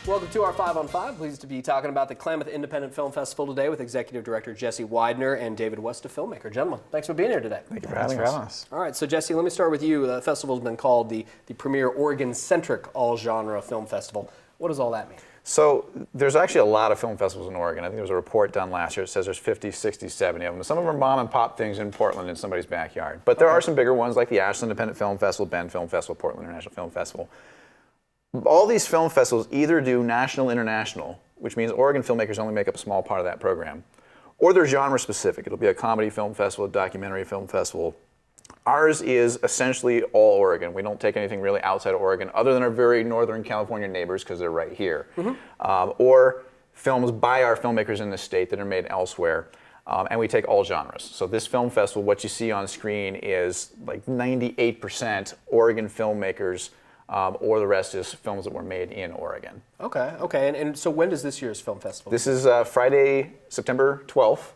Welcome to our 5 on 5. Pleased to be talking about the Klamath Independent Film Festival today with Executive Director Jesse Weidner and David West, a filmmaker. Gentlemen, thanks for being here today. Thank you for having us. All right, so Jesse, let me start with you. The festival's been called the premier Oregon-centric all-genre film festival. What does all that mean? So there's actually a lot of film festivals in Oregon. I think there was a report done last year that says there's 50, 60, 70 of them. Some of them are mom and pop things in Portland in somebody's backyard. But there are some bigger ones like the Ashland Independent Film Festival, Bend Film Festival, Portland International Film Festival. All these film festivals either do national, international, which means Oregon filmmakers only make up a small part of that program, or they're genre specific. It'll be a comedy film festival, a documentary film festival. Ours is essentially all Oregon. We don't take anything really outside of Oregon other than our very northern California neighbors because they're right here. Or films by our filmmakers in the state that are made elsewhere. And we take all genres. So this film festival, what you see on screen is like 98% Oregon filmmakers, or the rest is films that were made in Oregon. Okay. And so when does this year's film festival? This is Friday, September 12th.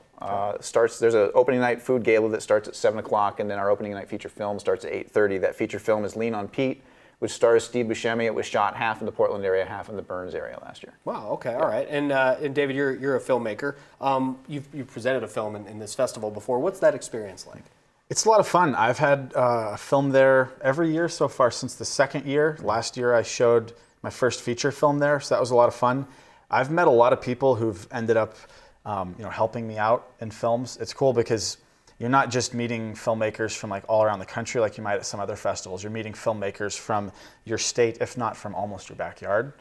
There's an opening night food gala that starts at 7 o'clock, and then our opening night feature film starts at 8:30. That feature film is Lean on Pete, which stars Steve Buscemi. It was shot half in the Portland area, half in the Burns area last year. Wow, okay, all right. And David, you're a filmmaker. You've presented a film in this festival before. What's that experience like? It's a lot of fun. I've had a film there every year so far since the second year. Last year I showed my first feature film there, so that was a lot of fun. I've met a lot of people who've ended up helping me out in films. It's cool because you're not just meeting filmmakers from like all around the country like you might at some other festivals. You're meeting filmmakers from your state, if not from almost your backyard.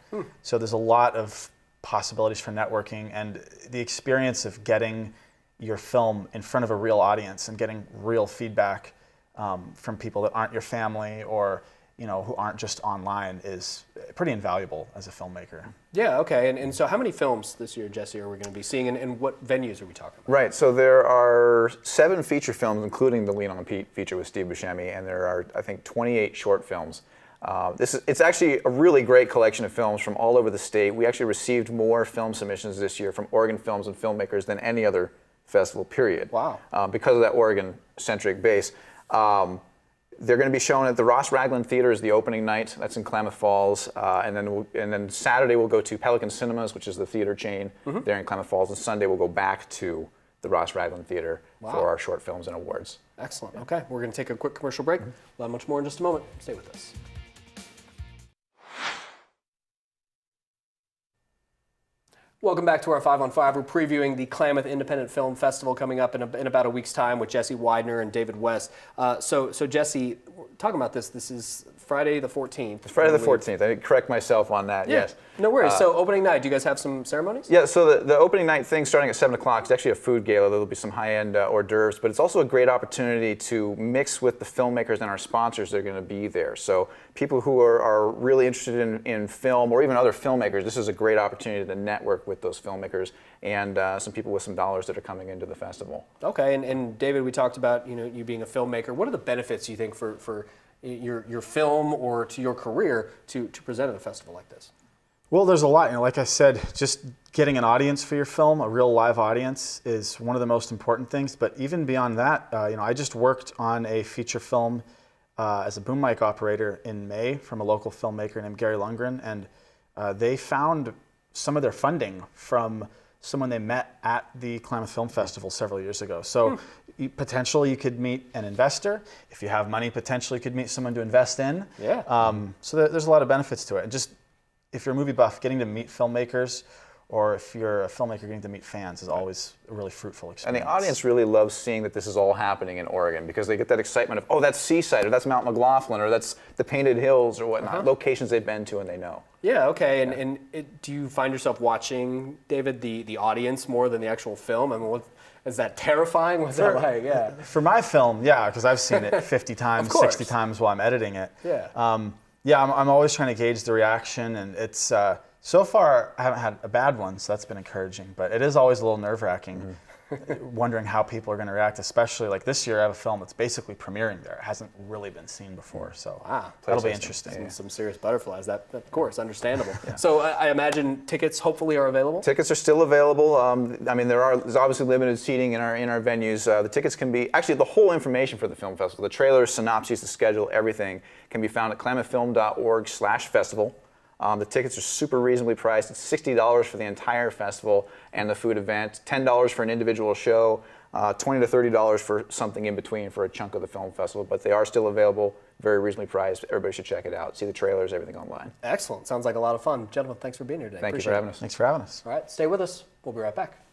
So there's a lot of possibilities for networking, and the experience of getting your film in front of a real audience and getting real feedback from people that aren't your family or who aren't just online is pretty invaluable as a filmmaker. Yeah, okay. And so how many films this year, Jesse, are we going to be seeing, and what venues are we talking about? Right, so there are 7 feature films, including the Lean on Pete feature with Steve Buscemi, and there are, I think, 28 short films. It's actually a really great collection of films from all over the state. We actually received more film submissions this year from Oregon films and filmmakers than any other festival, period. Wow. Because of that Oregon-centric base. They're going to be shown at the Ross Ragland Theater is the opening night. That's in Klamath Falls. And then Saturday we'll go to Pelican Cinemas, which is the theater chain there in Klamath Falls. And Sunday we'll go back to the Ross Ragland Theater for our short films and awards. Excellent. Okay, we're going to take a quick commercial break. We'll have much more in just a moment. Stay with us. Welcome back to our 5 on 5. We're previewing the Klamath Independent Film Festival coming up in about a week's time with Jesse Weidner and David West. So Jesse, talking about this is Friday the 14th. It's Friday the 14th. I did correct myself on that, yes. No worries. So opening night, do you guys have some ceremonies? Yeah, so the opening night thing starting at 7 o'clock is actually a food gala. There'll be some high-end hors d'oeuvres, but it's also a great opportunity to mix with the filmmakers and our sponsors that are going to be there. So people who are really interested in film, or even other filmmakers, this is a great opportunity to network with those filmmakers and some people with some dollars that are coming into the festival. Okay, and David, we talked about you being a filmmaker. What are the benefits you think for your film or to your career to present at a festival like this? Well, there's a lot. Like I said, just getting an audience for your film, a real live audience, is one of the most important things. But even beyond that, I just worked on a feature film as a boom mic operator in May from a local filmmaker named Gary Lundgren, and they found some of their funding from someone they met at the Klamath Film Festival several years ago. So potentially you could meet an investor. If you have money, potentially you could meet someone to invest in. Yeah. So there's a lot of benefits to it. And just if you're a movie buff, getting to meet filmmakers, or if you're a filmmaker getting to meet fans, is always a really fruitful experience. And the audience really loves seeing that this is all happening in Oregon because they get that excitement of, oh, that's Seaside, or that's Mount McLaughlin, or that's the Painted Hills, or whatnot, locations they've been to and they know. Yeah, okay. And do you find yourself watching, David, the audience more than the actual film? I mean, is that terrifying? What's that like? Yeah. For my film, yeah, because I've seen it 50 times, 60 times while I'm editing it. Yeah. I'm always trying to gauge the reaction, and it's so far I haven't had a bad one, so that's been encouraging. But it is always a little nerve-wracking, wondering how people are going to react. Especially like this year, I have a film that's basically premiering there. It hasn't really been seen before, so that'll be interesting. Some serious butterflies. That, of course, understandable. So I imagine tickets hopefully are available. Tickets are still available. I mean, there's obviously limited seating in our venues. The tickets can be actually the whole information for the film festival, the trailers, synopses, the schedule, everything can be found at klamathfilm.org/festival. The tickets are super reasonably priced. It's $60 for the entire festival and the food event, $10 for an individual show, $20 to $30 for something in between for a chunk of the film festival, but they are still available, very reasonably priced. Everybody should check it out. See the trailers, everything online. Excellent. Sounds like a lot of fun. Gentlemen, thanks for being here today. Thank you for having us. Thanks for having us. All right, stay with us. We'll be right back.